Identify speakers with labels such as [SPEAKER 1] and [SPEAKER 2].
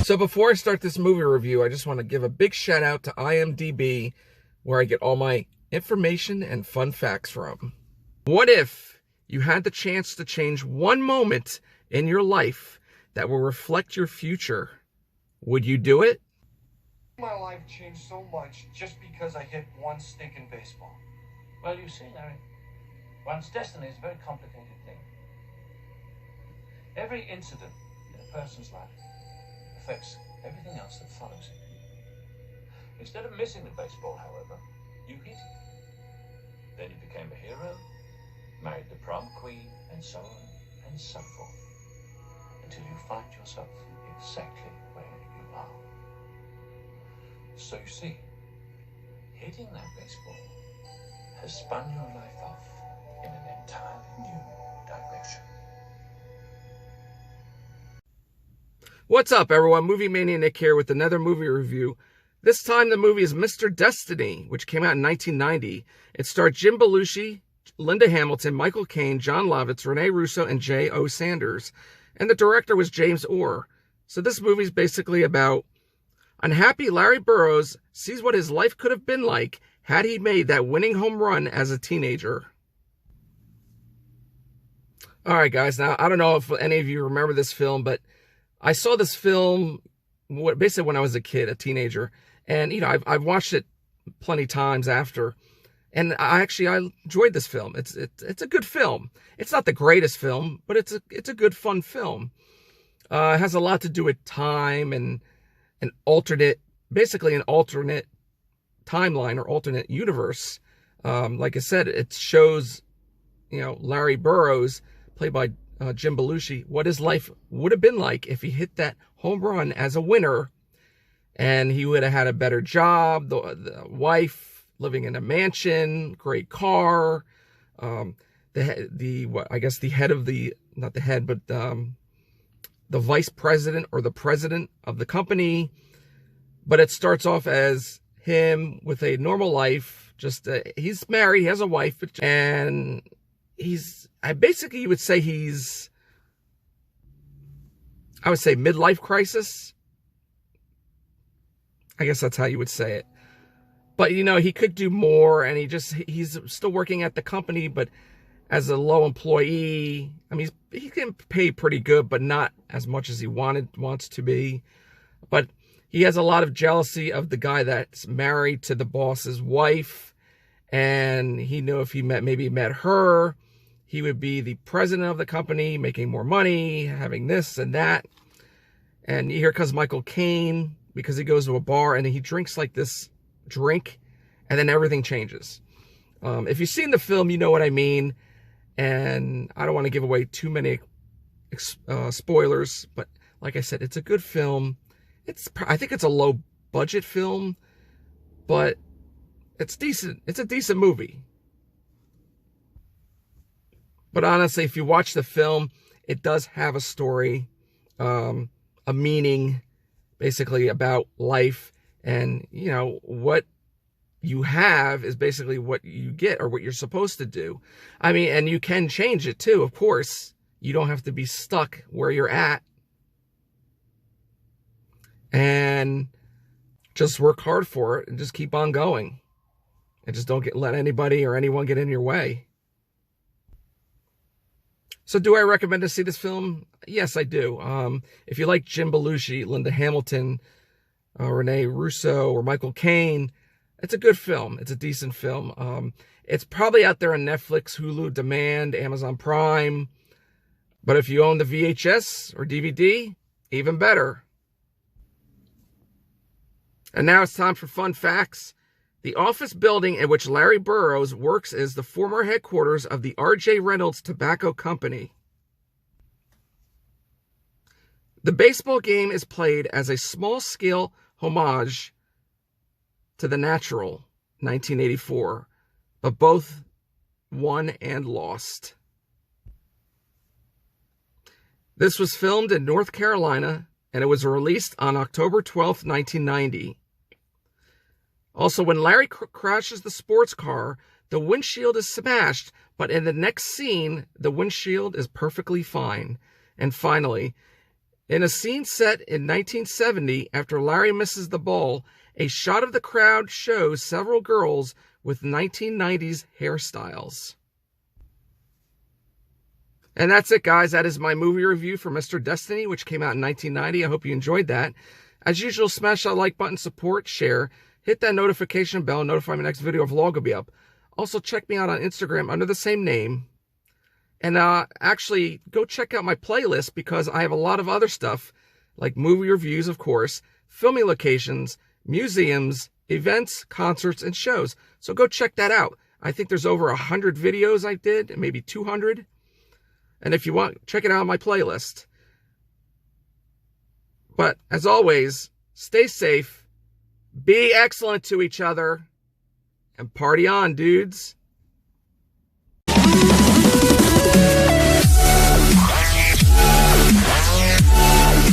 [SPEAKER 1] So before I start this movie review, I just want to give a big shout out to IMDb, where I get all my information and fun facts from. What if you had the chance to change one moment in your life that will reflect your future? Would you do it?
[SPEAKER 2] My life changed so much just because I hit one stinking baseball.
[SPEAKER 3] Well, you see, Larry, one's destiny is a very complicated thing. Every incident in a person's life affects everything else that follows it. Instead of missing the baseball, however, you hit it. Then you became a hero, married the prom queen, and so on and so forth, until you find yourself exactly where you are. So you see, hitting that baseball has spun your life off in an entirely new direction.
[SPEAKER 1] What's up, everyone? Movie Mania Nick here with another movie review. This time the movie is Mr. Destiny, which came out in 1990. It starred Jim Belushi, Linda Hamilton, Michael Caine, John Lovitz, Rene Russo, and J.O. Sanders. And the director was James Orr. So this movie is basically about unhappy Larry Burroughs sees what his life could have been like had he made that winning home run as a teenager. All right, guys. Now, I don't know if any of you remember this film, but I saw this film basically when I was a kid, a teenager. And, you know, I've watched it plenty times after. And I enjoyed this film. It's a good film. It's not the greatest film, but it's a good, fun film. It has a lot to do with time and basically an alternate timeline or alternate universe. Like I said, it shows, you know, Larry Burroughs, played by Jim Belushi, what his life would have been like if he hit that home run as a winner, and he would have had a better job, the wife living in a mansion, great car, the head of the, not the head, but the vice president or the president of the company. But it starts off as him with a normal life. Just he's married, he has a wife, and you would say I would say midlife crisis. I guess that's how you would say it. But, you know, he could do more, and he's still working at the company, but as a low employee. I mean, he can pay pretty good, but not as much as he wants to be. But he has a lot of jealousy of the guy that's married to the boss's wife, and he knew if he met her, he would be the president of the company, making more money, having this and that. And here comes Michael Caine, because he goes to a bar and he drinks like this drink, and then everything changes. If you've seen the film, you know what I mean. And I don't want to give away too many spoilers, but like I said, it's a good film. I think it's a low budget film, but it's decent. It's a decent movie. But honestly, if you watch the film, it does have a story, a meaning, basically about life. And, you know, what you have is basically what you get, or what you're supposed to do. I mean, and you can change it too, of course. You don't have to be stuck where you're at. And just work hard for it and just keep on going. And just don't let anybody or anyone get in your way. So do I recommend to see this film? Yes, I do. If you like Jim Belushi, Linda Hamilton, Rene Russo, or Michael Caine, it's a good film. It's a decent film. It's probably out there on Netflix, Hulu, Demand, Amazon Prime. But if you own the VHS or DVD, even better. And now it's time for fun facts. The office building in which Larry Burroughs works is the former headquarters of the R.J. Reynolds Tobacco Company. The baseball game is played as a small-scale homage to The Natural, 1984, but both won and lost. This was filmed in North Carolina, and it was released on October 12th, 1990. Also, when Larry crashes the sports car, the windshield is smashed, but in the next scene, the windshield is perfectly fine. And finally, In a scene set in 1970, after Larry misses the ball, a shot of the crowd shows several girls with 1990s hairstyles. And that's it, guys. That is my movie review for Mr. Destiny, which came out in 1990. I hope you enjoyed that. As usual, smash that like button, support, share, hit that notification bell, notify my next video or vlog will be up. Also, check me out on Instagram under the same name. And actually, go check out my playlist because I have a lot of other stuff, like movie reviews, of course, filming locations, museums, events, concerts, and shows. So go check that out. I think there's over 100 videos I did, maybe 200. And if you want, check it out on my playlist. But as always, stay safe, be excellent to each other, and party on, dudes.